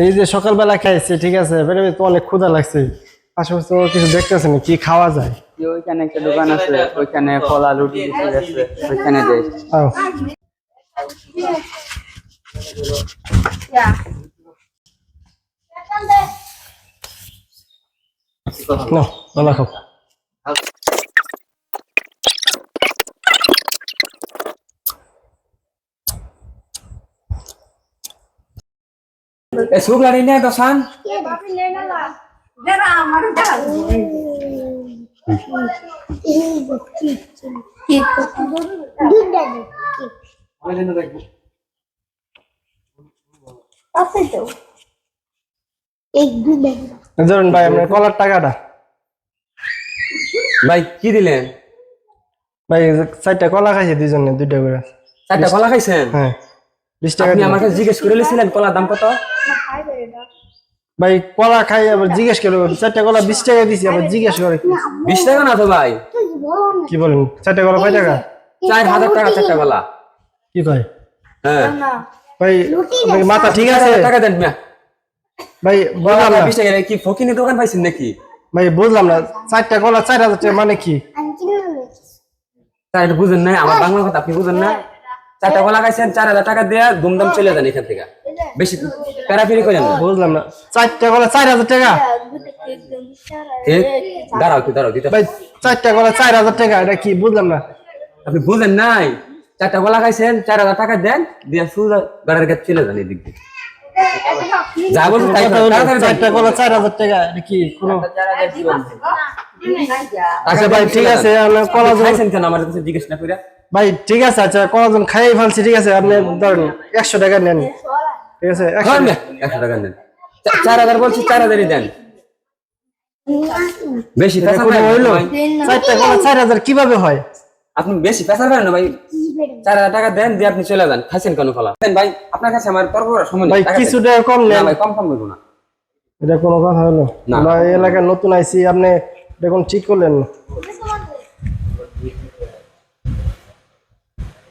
এই যে সকালবেলা খাইছে, ঠিক আছে, পেটে তো অনেক ক্ষুধা লাগছে। আশেপাশে কিছু দেখতেছেন কি খাওয়া যায়? ওইখানে একটা দোকান আছে, ওইখানে কলা রুটি বিক্রি আছে, ওইখানে দেয়। আও। নাও, কলা খাও। সুপ লাড়ি নিয়ে দোকান ধরুন ভাই আপনার কলার টাকাটা। ভাই কি দিলেন? ভাই 4টা কলা খাইছে দুজনে, 2টা করে। 4টা কলা খাইছেন? হ্যাঁ, 20 টাকা আপনি দিলাম। আমাকে জিজ্ঞেস করে নিয়েছিলেন কলার দাম কত? ভাই কলা খাই আবার জিজ্ঞেস করে, 4টা কলা 20 টাকা দিছি, আবার জিজ্ঞেস করে 20 টাকা না তো ভাই, কি বলেন? 4টা কলা কয় টাকা? 4000 টাকা 4টা কলা। কি কয়? হ্যাঁ ভাই আপনার মাথা ঠিক আছে? টাকা দেন মিয়া। ভাই বুঝলাম না। 20 টাকা কি ফকিনি দোকান পাইছেন নাকি? ভাই বুঝলাম না, 4টা কলা 4000 টাকা মানে কি? তাই এটা বুঝেন না? আমার বাংলা কথা আপনি বুঝেন না? 4টা কলা খাইছেন, 4000 টাকা দিয়ে দুমদাম চলে যান এখান থেকে, বেশি প্যারাফেরি করেন না। বুঝলাম না, 4টা কলা 4000 টাকা? ঠিক, দাঁড়াও একটু দাঁড়াও দিতে। ভাই 4টা কলা 4000 টাকা, এটা কি বুঝলাম না? আপনি বুঝেন নাই? 4টা কলা খাইছেন, 4000 টাকা দেন, দিয়ে সোজা গাড়ির কাছে চলে যান এদিক দিয়ে। যা বলছেন তাই করেন, তাড়াতাড়ি দেন। 4টা কলা 4000 টাকা, এটা কি কোনো? 4000 দিবেন। আচ্ছা ভাই ঠিক আছে, আপনি কলা খাইছেন কেন আমার কাছে জিজ্ঞেস না করে? ভাই ঠিক আছে, আচ্ছা কলাজন খাইয়ে ফেলছি, ঠিক আছে, আপনি ধরেন 100 টাকা নেন, ঠিক আছে? 100 ধরেন না, 100 টাকা দেন। 4000 বলছি, 4000ই দেন। বেশি এটা পেশা কোনো পারেন হইলো? না ভাই। 4টা কলা 4000 কিভাবে হয়? আপনি বেশি পেশা পারেন না ভাই। 4000 টাকা দেন, দিয়ে আপনি চলে যান। খাইছেন কেন কলা? দেন ভাই, আপনার কাছে আমার তর্ক করার সময় নেই। ভাই টাকা দেন। কিছু টাকা কম না নেন। ভাই, কম কম বলবো না। এটা কোনো কথা হলো? না। আমরা এই এলাকায় নতুন আইছি, আপনি দেখুন ঠিক করলেন না।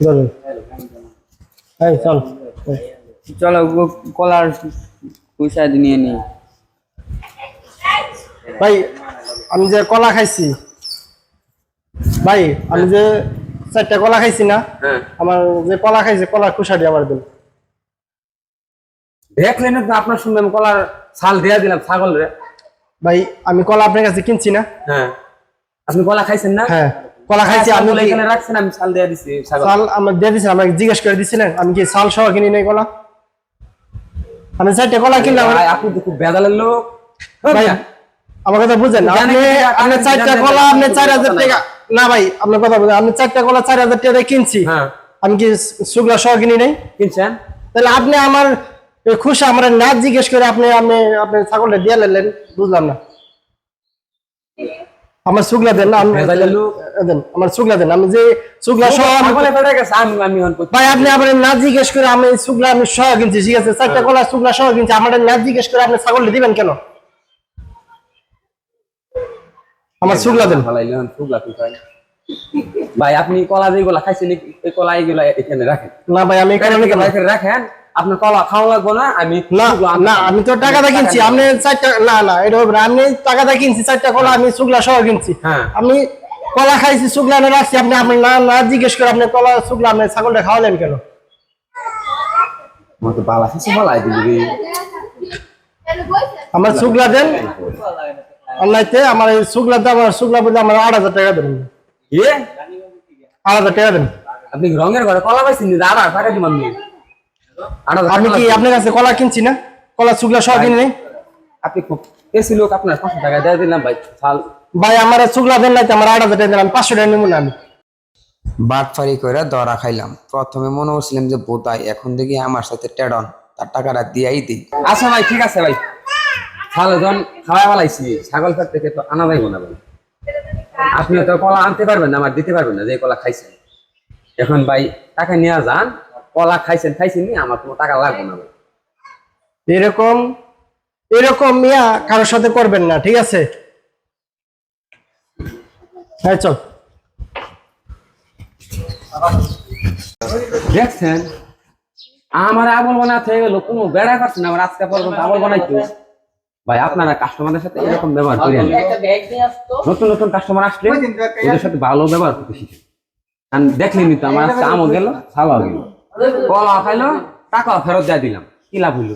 ধরুন এই চল, এই। চলো কলার পয়সা নিয়ে নি। ভাই আমি যে কলা খাইছি, ভাই আমি যে 4টা কলা খাইছি না, হ্যাঁ, আমার যে কলা খাইছে কলার খোসাটি আমার দিন। দেখলেন তো আপনার শুনবেন আমি কলার ছাল দিয়ে দিলাম ছাগল রে। ভাই আমি কলা আপনার কাছে কিনছি না। হ্যাঁ, আপনি কলা খাইছেন না? হ্যাঁ কলা খাইছি, আমি ছাগল কি এখানে রাখছেন, আমি ছাল দিয়ে দিছি ছাগল। চাল আমার দিয়ে দিয়েছেন? আমাকে জিজ্ঞেস করে দিছিলেন? আমি কি চাল সহ কিনি নাই কলা? আমি 4টা কলা কিনলাম। ভাই, আপনি তো খুব বেদালের লোক ভাই আমার কথা বুঝেন, আপনি আপনি 4টা কলা আপনি 4000 টাকা, না ভাই আপনার কথা বুঝেন, আমি 4টা কলা 4000 টাকা দিয়ে কিনছি। হ্যাঁ, আমি কি শুকলা সহ কিনি নাই? কিনছেন? তাহলে আপনি আমার খুশি আমার না জিজ্ঞেস করে আপনি আপনি আপনি ছাগলটা দিয়ে নিলেন, বুঝলাম না। আমার শুকলা দেন না, বেদালের লোক। দেন আমার শুকলা দেন, আমি যে শুকলা সহ ছাগলে বেড়ে গেছে, আমি হন করছি। ভাই আপনি আমার না জিজ্ঞেস করে আমি শুকলা আমি সহ কিনছি, ঠিক আছে? 4টা কলা শুকলা সহ কিনছি, আমার না জিজ্ঞেস করে আপনি ছাগলটা দিবেন কেন? আমার শুকলা দেন। ভালো হইলো, শুকলা কি কয়? ভাই আপনি কলা যেগুলা খাইছেন এই কলা এইগুলা এখানে রাখেন। না ভাই আমি এখানে এখানে এখানে রাখেন, আপনার কলা খাওয়া লাগবে না। আমি না না আমি তো টাকাটা কিনছি, আপনি 4টা, না না এটা হবে না, আমি টাকাটা কিনছি 4টা কলা আমি শুকলা সহ কিনছি। হ্যাঁ, আমি কলা খাইছি শুকলা এনে রাখছি, আপনি আপনি না না জিজ্ঞেস করে আপনি কলা শুকলা আপনি ছাগলটা খাওয়ালেন কেন? আমার তো বালা কিছু বলাই দিবি। আমার শুকলা দেন, আর নাইতে আমার এই শুকলা দাম, আমার শুকলা বলতে আমার 8000 টাকা দেন, কি 8000 টাকা দেন। আপনি রঙের ঘরে কলা পাইছেন? আর টাকা দিবেন আমি। আমি কি আপনার কাছে কলা কিনছি না? কলা শুকলা সহ কিনি নাই? আপনি খুব বেশি লোক, আপনার 500 টাকা দিয়ে দিলাম ভাই। ছাল ভাই আমার শুকলা দেন নাই, আমার 8000 টাকা দেন, আমি 500 টাকা নিব না। আমি বাটফারি কইরা ধরা খাইলাম। প্রথমে মনে করছিলাম যে বোতাই, এখন দেখি আমার সাথে টেডন, তার টাকাটা দিয়াই দিই। আচ্ছা ভাই, ঠিক আছে ভাই, ছাল যখন খাওয়া ফেলাইছি ছাগল পেট থেকে তো আনা যাইব না ভাই। আপনি তো কলা আনতে পারবেন না, আমার দিতে পারবেন না যে কলা খাইছেন। এখন ভাই টাকা নিয়ে যান, কলা খাইছেন খাইছেন নি, আমার কোনো টাকা লাগবে না ভাই। এরকম এরকম মিয়া কারোর সাথে করবেন না, ঠিক আছে? হ্যাঁ চল। দেখছেন আমার আবল বানা থেকে গেল কোনো বেড়া পাচ্ছে না, আমার আজকে পর্যন্ত আবল বানাইতো। ভাই আপনারা কাস্টমারদের সাথে এরকম ব্যবহার করেন, নতুন নতুন কাস্টমার আসলে ওদের সাথে ভালো ব্যবহার করতে শিখেন। কারণ দেখলেনি তো আমার আজকে আমও গেল, ছালাও গেল, কলা খাইলো, টাকাও ফেরত দিয়ে দিলাম, কি লাভ হইলো?